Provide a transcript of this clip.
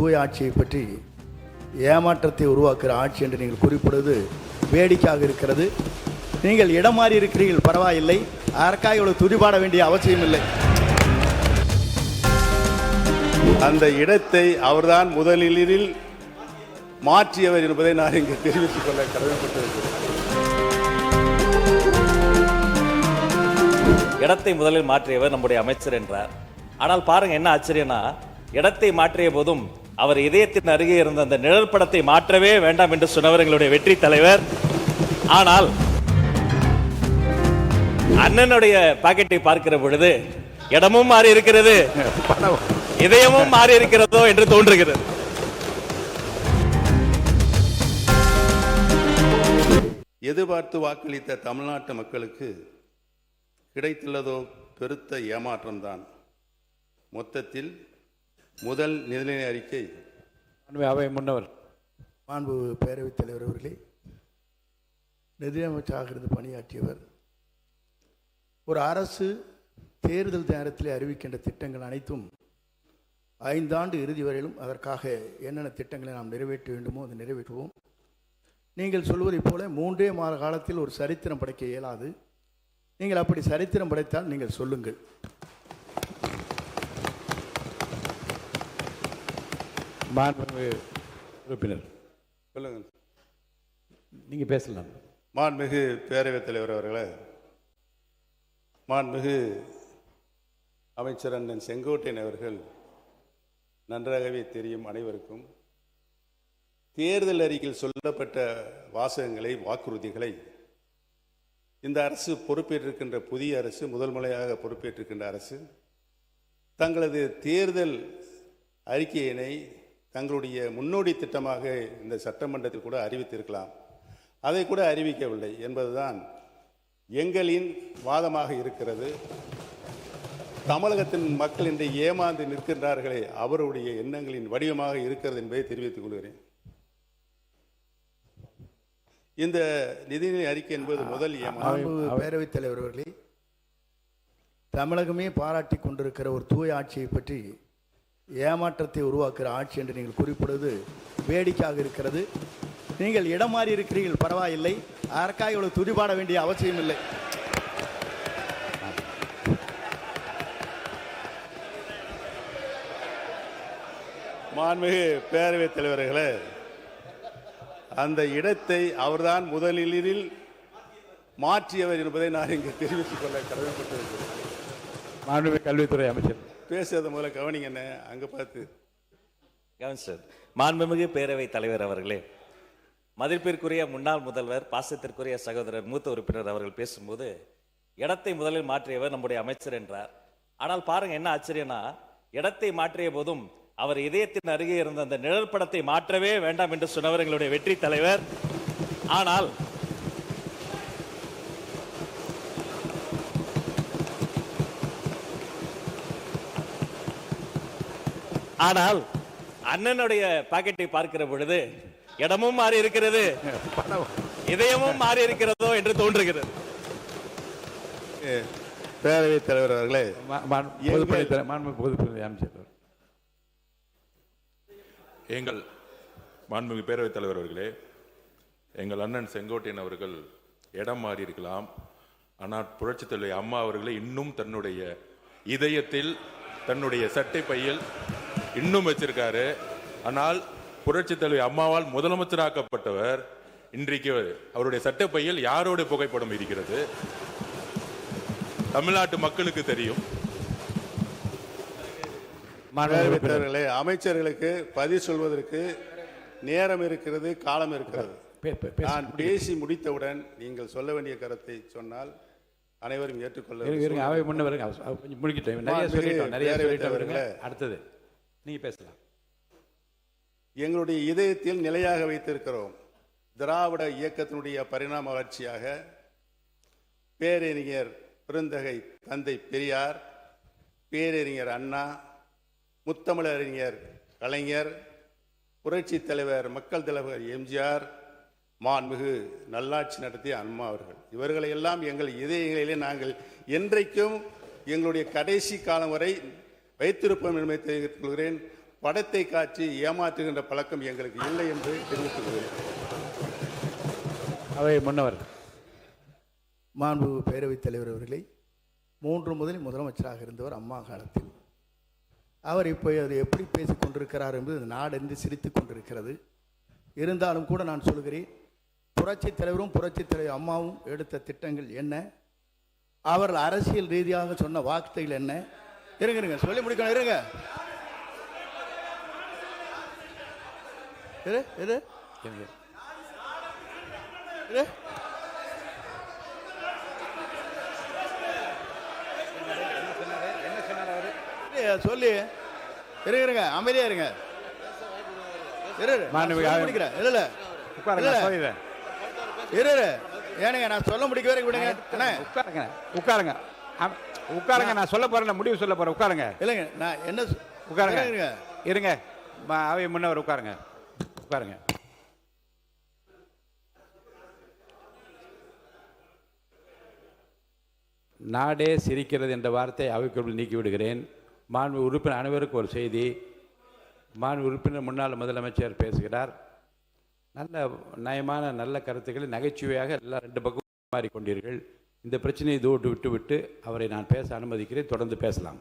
தூய ஆட்சியை பற்றி ஏமாற்றத்தை உருவாக்குகிற ஆட்சி என்று நீங்கள் குறிப்பிடுவது வேடிக்கையாக இருக்கிறது. நீங்கள் இடம் மாறி இருக்கிறீர்கள், பரவாயில்லை. அதற்காக இவ்வளவு துதிபாட வேண்டிய அவசியம் இல்லை. அந்த இடத்தை அவர்தான் முதலில் மாற்றியவர் என்பதை நான் இங்கு தெரிவித்துக் கொள்ள கடமைப்பட்டிருக்கிறேன். இடத்தை முதலில் மாற்றியவர் நம்முடைய அமைச்சர் என்றார். ஆனால் பாருங்க என்ன ஆச்சரியம்னா, இடத்தை மாற்றிய போதும் அவர் இதயத்தின் அருகே இருந்த அந்த நிழல் படத்தை மாற்றவே வேண்டாம் என்று சொன்னவர் எங்களுடைய வெற்றி தலைவர். ஆனால் அண்ணனுடைய பாக்கெட்டை பார்க்கிற பொழுது இடமும் மாறி இருக்கிறது, இதயமும் மாறி இருக்கிறதோ என்று தோன்றுகிறது. எதிர்பார்த்து வாக்களித்த தமிழ்நாட்டு மக்களுக்கு கிடைத்துள்ளதோ பெருத்த ஏமாற்றம்தான். மொத்தத்தில் முதல் நிதிநிலை அறிக்கை அவை முன்னவர் மாண்பு பேரவைத் தலைவர் அவர்களே, நிதியமைச்சராக இருந்து பணியாற்றியவர். ஒரு அரசு தேர்தல் நேரத்தில் அறிவிக்கின்ற திட்டங்கள் அனைத்தும் 5 ஆண்டு இறுதி வரையிலும் அதற்காக என்னென்ன திட்டங்களை நாம் நிறைவேற்ற வேண்டுமோ அதை நிறைவேற்றுவோம். நீங்கள் சொல்வதைப் போல 3 மாத காலத்தில் ஒரு சரித்திரம் படைக்க இயலாது. நீங்கள் அப்படி சரித்திரம் படைத்தால் நீங்கள் சொல்லுங்கள். உறுப்பினர் சொல்லுங்கள். நீங்க பேசலாம். மாண்புமிகு பேரவைத் தலைவர் அவர்களே, மாண்புமிகு அமைச்சர் அண்ணன் செங்கோட்டையன் அவர்கள் நன்றாகவே தெரியும் அனைவருக்கும். தேர்தல் அறிக்கையில் சொல்லப்பட்ட வாசகங்களை, வாக்குறுதிகளை இந்த அரசு பொறுப்பேற்றிருக்கின்ற புதிய அரசு, முதல் முறையாக பொறுப்பேற்றிருக்கின்ற அரசு தங்களது தேர்தல் அறிக்கையினை தங்களுடைய முன்னோடி திட்டமாக இந்த சட்டமன்றத்தில் கூட அறிவித்திருக்கலாம். அதை கூட அறிவிக்கவில்லை என்பதுதான் எங்களின் வாதமாக இருக்கிறது. தமிழகத்தின் மக்கள் இன்று ஏமாந்து நிற்கின்றார்களே, அவருடைய எண்ணங்களின் வடிவமாக இருக்கிறது என்பதை தெரிவித்துக் கொள்கிறேன். இந்த நிதிநிலை அறிக்கை என்பது முதல் ஏமாற்றம். பேரவைத் தலைவர் அவர்களே, தமிழகமே பாராட்டி கொண்டிருக்கிற ஒரு தூய ஆட்சியை பற்றி ஏமாற்றத்தை உருவாக்குகிற ஆட்சி என்று நீங்கள் குறிப்பிடுவது வேடிக்கையாக இருக்கிறது. நீங்கள் இடம் மாறி இருக்கிறீர்கள், பரவாயில்லை. அதற்காக இவ்வளவு துதிபாட வேண்டிய அவசியம் இல்லை. மாண்புமிகு பேரவைத் தலைவர்களே, அந்த இடத்தை அவர்தான் முதலில் மாற்றியவர் என்பதை நான் இங்கு தெரிவித்துக் கொள்ள கடமைப்பட்டிருக்கிறேன். மாண்புமிகு கல்வித்துறை அமைச்சர் பேசுறத முதல்ல கவனிங்க. அங்க பார்த்து கவனிச்சர். மாண்புமிகு பேரவைத் தலைவர் அவர்களே, மதிப்பிற்குரிய முன்னாள் முதல்வர், பாசத்திற்குரிய சகோதரர் மூத்த உறுப்பினர் அவர்கள் பேசும்போது இடத்தை முதலில் மாற்றியவர் நம்முடைய அமைச்சர் என்றார். ஆனால் பாருங்க என்ன ஆச்சரியம்னா, இடத்தை மாற்றிய போதும் அவர் இதயத்தின் அருகே இருந்த அந்த நிழல் படத்தை மாற்றவே வேண்டாம் என்று சொன்னவர் எங்களுடைய வெற்றி தலைவர். ஆனால் அண்ணனுடைய பாக்கெட்டை பார்க்கிற பொழுது இடமும் மாறி இருக்கிறது, இதயமும் மாறி இருக்கிறதோ என்று தோன்றுகிறது. பேரவைத் தலைவர் அவர்களே, அமைச்சர் எங்கள் மாண்புமிகு பேரவைத் தலைவர் அவர்களே, எங்கள் அண்ணன் செங்கோட்டையன் அவர்கள் இடம் மாறி இருக்கலாம். ஆனால் புரட்சித் தலைவி அம்மா அவர்களை இன்னும் தன்னுடைய இதயத்தில், தன்னுடைய சட்டை பையில் இன்னும் வச்சிருக்காரு. ஆனால் புரட்சித் தலைவி அம்மாவால் முதலமைச்சராக்கப்பட்டவர் இன்றைக்கு அவருடைய சட்டை பையில் யாரோட புகைப்படம் இருக்கிறது தமிழ்நாட்டு மக்களுக்கு தெரியும். மாண்புமிகு அமைச்சர்களுக்கு பதில் சொல்வதற்கு நேரம் இருக்கிறது, காலம் இருக்கிறது. நான் பேசி முடித்தவுடன் நீங்கள் சொல்ல வேண்டிய கருத்தை சொன்னால் அனைவரும் ஏற்றுக்கொள்ள. அடுத்தது நீங்க பேசலாம். எங்களுடைய இதயத்தில் நிலையாக வைத்திருக்கிறோம். திராவிட இயக்கத்தினுடைய பரிணாம வளர்ச்சியாக பேரறிஞர் பெருந்தகை தந்தை பெரியார், பேரறிஞர் அண்ணா, முத்தமிழறிஞர் கலைஞர், புரட்சி தலைவர் மக்கள் தலைவர் எம்ஜிஆர், மாண்புமிகு நல்லாட்சி நடத்திய அம்மா அவர்கள், இவர்களை எல்லாம் எங்கள் இதயங்களிலே நாங்கள் என்றைக்கும் எங்களுடைய கடைசி காலம் வரை வைத்திருப்போம் என்பதை தெரிவித்துக் கொள்கிறேன். படத்தை காட்சி ஏமாற்றுகின்ற பழக்கம் எங்களுக்கு இல்லை என்று தெரிவித்துள்ளேன். அவை முன்னவர். மாண்புமிகு பேரவைத் தலைவர் அவர்களை 3 முதலில் முதலமைச்சராக இருந்தவர் அம்மா காலத்தில். அவர் இப்போ அது எப்படி பேசிக் கொண்டிருக்கிறார் என்பது நாடென்று சிரித்து கொண்டிருக்கிறது. இருந்தாலும் கூட நான் சொல்கிறேன், புரட்சித் தலைவரும் புரட்சித் தலைவர் அம்மாவும் எடுத்த திட்டங்கள் என்ன, அவர்கள் அரசியல் ரீதியாக சொன்ன வார்த்தைகள் என்ன? இருங்க சொல்லி முடிக்கணும். இருங்க சொல்லி இருங்க, அமைதியா இருங்க. ஏனுங்க நான் சொல்ல முடிக்க வரைக்கும் விடுங்க. உட்காருங்க உட்காருங்க, நான் சொல்ல போறேன், முடிவு சொல்ல போறேன். உட்காருங்க. இல்லைங்க நான் என்ன உட்காருங்க. இருங்க அவை முன்னவர் உட்காருங்க. உட்காருங்க. நாடே சிரிக்கிறது என்ற வார்த்தை அவைக்குள் நீக்கி விடுகிறேன். மாண்பு உறுப்பினர் அனைவருக்கும் ஒரு செய்தி. மாண்பு உறுப்பினர் முன்னாள் முதலமைச்சர் பேசுகிறார். நல்ல நயமான நல்ல கருத்துக்களை நகைச்சுவையாக எல்லாம் 2 பக்கம் மாறிக்கொண்டீர்கள். இந்த பிரச்சனையை விட்டு அவரை நான் பேச அனுமதிக்கிறேன். தொடர்ந்து பேசலாம்.